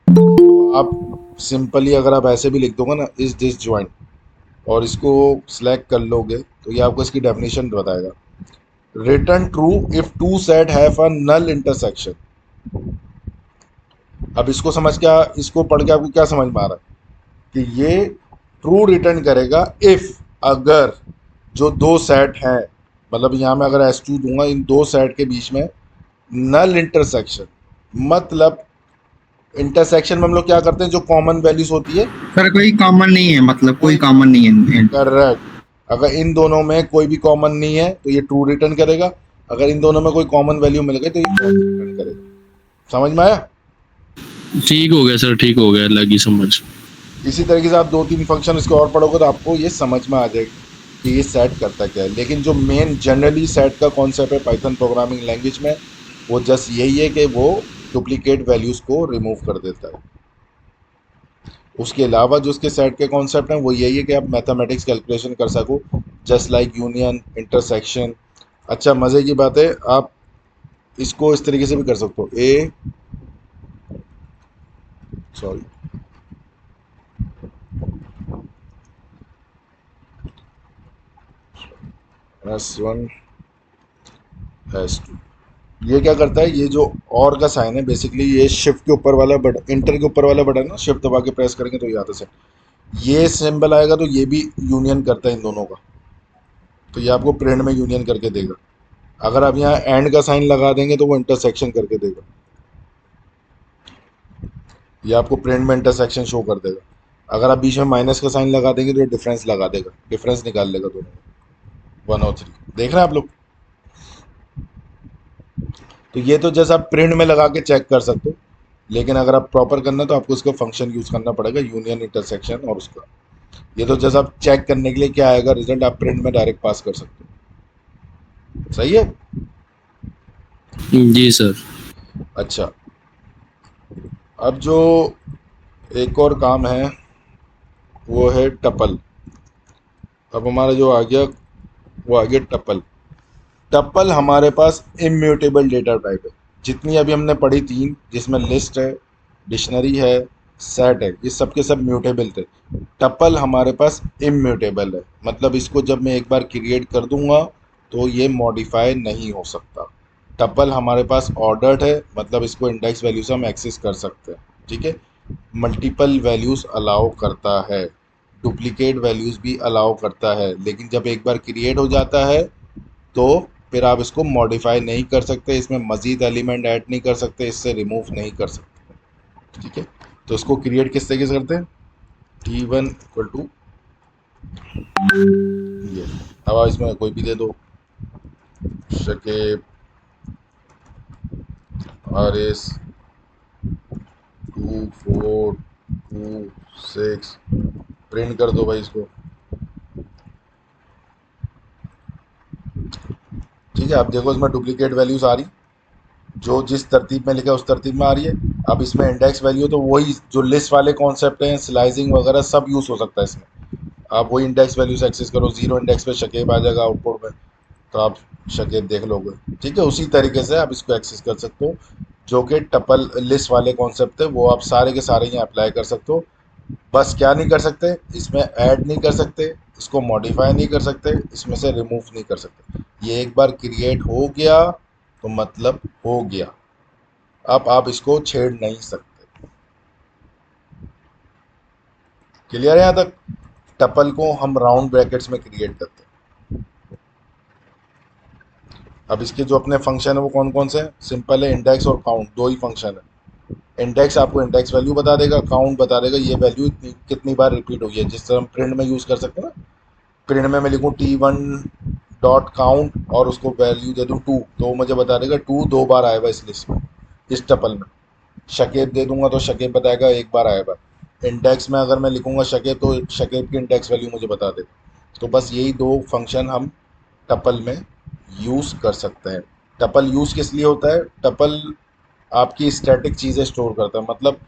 तो आप सिंपली अगर आप ऐसे भी लिख दोगे ना, इस डिसजॉइंट, और इसको सिलेक्ट कर लोगे तो ये आपको इसकी डेफिनेशन बताएगा। Return true if two set have a null intersection. अब इसको समझ क्या, इसको पढ़ के आपको क्या समझ में आ रहा है कि ये ट्रू रिटर्न करेगा इफ, अगर जो दो सेट हैं, मतलब यहाँ मैं अगर S2 दूंगा, इन दो सेट के बीच में नल इंटरसेक्शन, मतलब इंटरसेक्शन में हम लोग क्या करते हैं, जो कॉमन वैल्यूज होती है, सर कोई कॉमन नहीं है, मतलब कोई कोई, कॉमन नहीं है इनमें। करेक्ट, अगर इन दोनों में कोई भी कॉमन नहीं है तो ये ट्रू रिटर्न करेगा, अगर इन दोनों में कोई कॉमन वैल्यू मिल गई तो ये फॉल्स रिटर्न करेगा। समझ में आया? ठीक हो गया सर, ठीक हो गया, लगी समझ। इसी तरीके से आप 2-3 फंक्शन इसके और पढ़ोगे तो आपको ये समझ में आ जाएगा कि ये सेट करता क्या है। लेकिन जो मेन जनरली सेट का कॉन्सेप्ट है पाइथन प्रोग्रामिंग लैंग्वेज में, वो जस्ट यही है कि वो डुप्लीकेट वैल्यूज़ को रिमूव कर देता है। उसके अलावा जो उसके सेट के कॉन्सेप्ट हैं वो यही है कि आप मैथमेटिक्स कैलकुलेशन कर सको, जस्ट लाइक यूनियन, इंटरसेक्शन। अच्छा, मज़े की बात है, आप इसको इस तरीके से भी कर सकते हो, ए, सॉरी, S1, S2, ये क्या करता है, ये जो और का साइन है बेसिकली, ये शिफ्ट के ऊपर वाला बटन, इंटर के ऊपर वाला बटन ना, शिफ्ट दबा के प्रेस करेंगे तो ये आता है, ये सिंबल आएगा तो ये भी यूनियन करता है इन दोनों का, तो ये आपको प्रिंट में यूनियन करके देगा। अगर आप यहाँ एंड का साइन लगा देंगे तो वो इंटरसेक्शन करके देगा, ये आपको प्रिंट में इंटरसेक्शन शो कर देगा। अगर आप बीच में माइनस का साइन लगा देंगे तो ये डिफरेंस लगा देगा, डिफरेंस निकाल लेगा दोनों में, 1 और 3। देख रहे हैं आप लोग? तो ये तो जैसे आप प्रिंट में लगा के चेक कर सकते हो, लेकिन अगर आप प्रॉपर करना है तो आपको इसका फंक्शन यूज़ करना पड़ेगा, यूनियन, इंटरसेक्शन और उसका। ये तो जैसे आप चेक करने के लिए क्या आएगा रिजल्ट, आप प्रिंट में डायरेक्ट पास कर सकते हो। सही है? जी सर। अच्छा, अब जो एक और काम है वो है टपल। अब हमारा जो आ गया वो आ गया टपल। टपल हमारे पास इम्यूटेबल डेटा टाइप है। जितनी अभी हमने पढ़ी 3, जिसमें लिस्ट है, डिक्शनरी है, सेट है, ये सब के सब म्यूटेबल थे। टपल हमारे पास इम्यूटेबल है, मतलब इसको जब मैं एक बार क्रिएट कर दूंगा तो ये मॉडिफाई नहीं हो सकता। टपल हमारे पास ऑर्डर्ड है, मतलब इसको इंडेक्स वैल्यू से हम एक्सेस कर सकते हैं। ठीक है? मल्टीपल वैल्यूज़ अलाउ करता है, डुप्लीकेट वैल्यूज़ भी अलाउ करता है, लेकिन जब एक बार क्रिएट हो जाता है तो फिर आप इसको मॉडिफाई नहीं कर सकते, इसमें मज़ीद एलिमेंट ऐड नहीं कर सकते, इससे रिमूव नहीं कर सकते। ठीक है? तो इसको क्रिएट किस तरीके से करते हैं, T1 इक्वल टू ये, अब आप इसमें कोई भी दे दो, शकेब RS 2426, प्रिंट कर दो भाई इसको। ठीक है, आप देखो इसमें डुप्लीकेट वैल्यूज आ रही, जो जिस तरतीब में लिखा है उस तरतीब में आ रही है। अब इसमें इंडेक्स वैल्यू तो वही जो लिस्ट वाले कॉन्सेप्ट हैं, स्लाइसिंग वगैरह सब यूज़ हो सकता है इसमें। आप वही इंडेक्स वैल्यू से एक्सेस करो, जीरो इंडेक्स पे शकेब आ जाएगा आउटपुट में, तो आप शकेब देख लोगे। ठीक है, उसी तरीके से आप इसको एक्सेस कर सकते हो। जो कि टपल लिस्ट वाले कॉन्सेप्ट है वो आप सारे के सारे यहाँ अप्लाई कर सकते हो। बस क्या नहीं कर सकते, इसमें ऐड नहीं कर सकते, इसको मॉडिफाई नहीं कर सकते, इसमें से रिमूव नहीं कर सकते। ये एक बार क्रिएट हो गया तो मतलब हो गया, अब आप इसको छेड़ नहीं सकते। क्लियर है यहाँ तक? टपल को हम राउंड ब्रैकेट्स में क्रिएट करते हैं। अब इसके जो अपने फंक्शन है वो कौन कौन से हैं? सिंपल है, इंडेक्स और काउंट, दो ही फंक्शन है। इंडेक्स आपको इंडेक्स वैल्यू बता देगा, काउंट बता देगा ये वैल्यू कितनी बार रिपीट हुई है, जिस तरह हम प्रिंट में यूज़ कर सकते हैं ना। प्रिंट में मैं लिखूँ T1 डॉट काउंट और उसको वैल्यू दे दूँ 2, तो वो मुझे बता देगा 2 दो बार आएगा इस लिस्ट में, इस टपल में। शकेब दे दूंगा तो शकेब बताएगा एक बार आएगा। इंडेक्स में अगर मैं लिखूंगा शकेब तो शकेब की इंडेक्स वैल्यू मुझे बता देगा। तो बस यही दो फंक्शन हम टपल में यूज़ कर सकते हैं। टपल यूज़ किस लिए होता है? टपल आपकी स्टैटिक चीज़ें स्टोर करता है, मतलब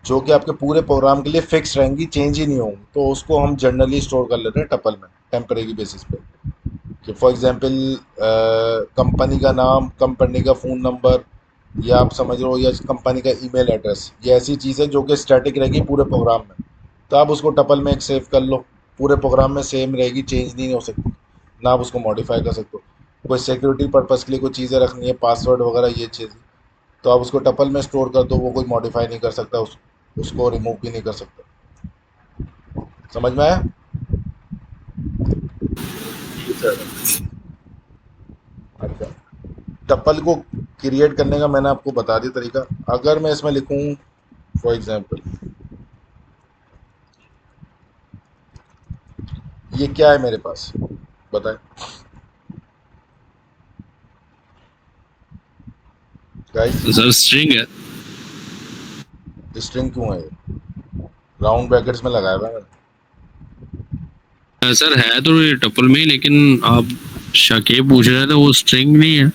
जो कि आपके पूरे प्रोग्राम के लिए फिक्स रहेंगी, चेंज ही नहीं होंगी, तो उसको हम जनरली स्टोर कर लेते हैं टपल में टेम्परेरी बेसिस पे। कि फॉर एग्जांपल कंपनी का नाम, कंपनी का फ़ोन नंबर, या आप समझ लो या कंपनी का ईमेल एड्रेस, ये ऐसी चीज़ है जो कि स्टैटिक रहेगी पूरे प्रोग्राम में। तो आप उसको टपल में एक सेव कर लो, पूरे प्रोग्राम में सेम रहेगी, चेंज नहीं हो सकती, ना आप उसको मॉडिफाई कर सकते हो। कोई सिक्योरिटी पर्पज़ के लिए कोई चीज़ें रखनी है, पासवर्ड वगैरह ये चीज़, तो आप उसको टपल में स्टोर कर दो, वो कोई मॉडिफाई नहीं कर सकता, उसको रिमूव भी नहीं कर सकता। समझ में आया? जी सर। अच्छा, टपल को क्रिएट करने का मैंने आपको बता दिया तरीका। अगर मैं इसमें लिखूं फॉर एग्जांपल, ये क्या है मेरे पास, बताएं गाइस। सर स्ट्रिंग है। स्ट्रिंग क्यों है ये? राउंड ब्रैकेट्स में लगाया हुआ है मैंने। सर है तो ये टपल में ही, लेकिन आप शकेब पूछ रहे थे तो वो स्ट्रिंग नहीं है।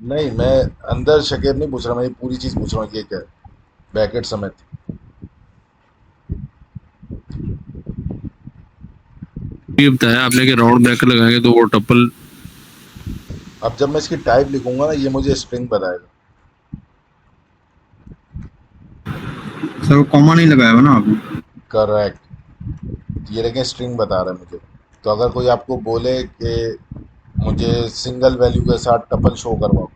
नहीं, मैं अंदर शकेब नहीं पूछ रहा, मैं ये पूरी चीज़ पूछ रहा हूँ, ये क्या है ब्रैकेट समेत। ये बताया आपने कि राउंड ब्रैकेट लगाएंगे तो वो टपल। अब जब मैं इसकी टाइप लिखूंगा ना, ये मुझे स्ट्रिंग बताएगा। सर वो कॉमा नहीं लगाया हुआ ना आपने? करेक्ट, ये देखें स्ट्रिंग बता रहा है मुझे। तो अगर कोई आपको बोले कि मुझे सिंगल वैल्यू के साथ टपल शो करवाओ,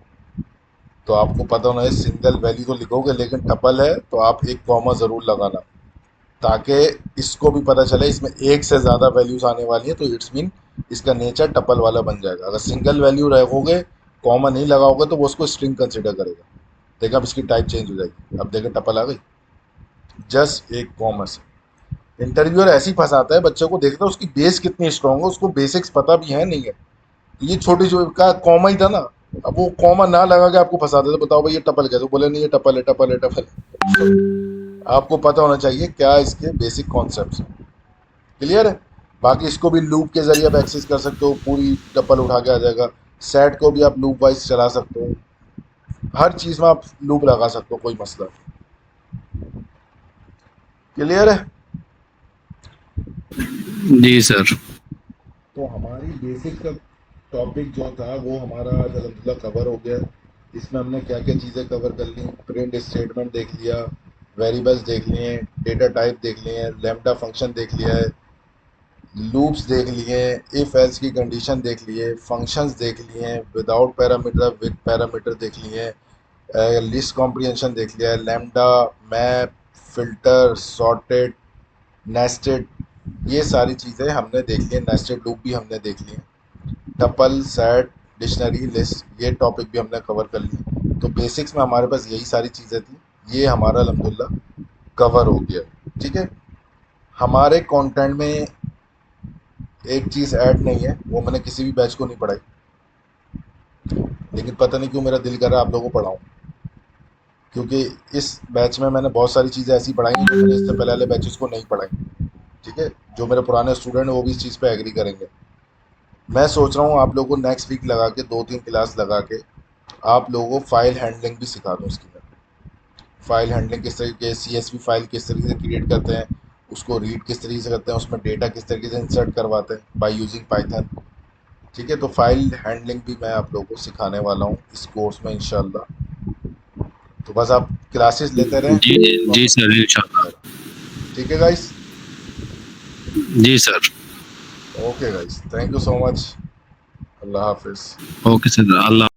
तो आपको पता होना है सिंगल वैल्यू तो लिखोगे, लेकिन टपल है तो आप एक कॉमा ज़रूर लगाना, ताकि इसको भी पता चले इसमें एक से ज़्यादा वैल्यूज आने वाली है, तो इट्स मीन इसका नेचर टपल वाला बन जाएगा। अगर सिंगल वैल्यू रखोगे, कॉमा नहीं लगाओगे, तो वो उसको स्ट्रिंग कंसिडर करेगा। देखा, अब इसकी टाइप चेंज हो जाएगी। अब देखें टपल आ गई जस्ट एक कॉमा से। इंटरव्यूअर ऐसे ही फंसाता है बच्चों को, देखता है उसकी बेस कितनी स्ट्रांग है, उसको बेसिक्स पता भी है नहीं है। ये छोटी जो का कॉमा ही था ना, अब वो कॉमा ना लगा के आपको फंसा देते, बताओ भाई ये टपल कैसे? बोले नहीं ये टपल है, टपल है, टपल है। आपको पता होना चाहिए क्या इसके बेसिक कॉन्सेप्ट्स। क्लियर है? बाकी इसको भी लूप के जरिए आप एक्सेस कर सकते हो, पूरी टपल उठा के आ जाएगा। सेट को भी आप लूप वाइज चला सकते हो, हर चीज़ में आप लूप लगा सकते हो, कोई मसला नहीं। क्लियर है? जी सर। तो हमारी बेसिक का टॉपिक जो था वो हमारा आज अलहमदिल्ला कवर हो गया। इसमें हमने क्या क्या चीज़ें कवर कर ली? प्रिंट स्टेटमेंट देख लिया, वेरिएबल्स देख लिए, डेटा टाइप देख लिए, लैम्डा फंक्शन देख लिया है, लूप्स देख लिए, इफ एल्स की कंडीशन देख लिए, फंक्शंस देख लिए, विदाउट पैरामीटर विद पैरामीटर देख लिए, लिस्ट कॉम्प्रिहेंशन देख लिया है, lambda, map, filter, sorted, nested, ये सारी चीज़ें हमने देख ली। नेस्टेड लूप भी हमने देख लिए। टपल, सेट, डिक्शनरी, लिस्ट, ये टॉपिक भी हमने कवर कर लिए। तो बेसिक्स में हमारे पास यही सारी चीज़ें थी, ये हमारा अल्हम्दुलिल्लाह कवर हो गया। ठीक है, हमारे कंटेंट में एक चीज़ ऐड नहीं है, वो मैंने किसी भी बैच को नहीं पढ़ाई, लेकिन पता नहीं क्यों मेरा दिल कर रहा है आप लोगों को पढ़ाऊँ, क्योंकि इस बैच में मैंने बहुत सारी चीज़ें ऐसी पढ़ाई हैं जो मैंने इससे पहले वाले बैचेस को नहीं पढ़ाई। ठीक है, जो मेरे पुराने स्टूडेंट हैं वो भी इस चीज़ पे एग्री करेंगे। मैं सोच रहा हूँ आप लोगों को नेक्स्ट वीक लगा के 2-3 क्लास लगा के आप लोगों को फाइल हैंडलिंग भी सिखा दूँ इसकी मैं। फाइल हैंडलिंग किस तरीके, CSV फाइल किस तरीके से क्रिएट करते हैं, उसको रीड किस तरीके से करते हैं, उसमें डेटा किस तरीके से इंसर्ट करवाते हैं बाय यूजिंग पाइथन। ठीक है, तो फाइल हैंडलिंग भी मैं आप लोगों को सिखाने वाला हूँ इस कोर्स में इंशाल्लाह। तो बस आप क्लासेस लेते रहें जी तो जी आपको सर, समझ इंशाल्लाह। में आएगा। ठीक है गाइस, जी sir. Okay guys, thank you so much, अल्लाह हाफिज़। ओके सर, अल्लाह।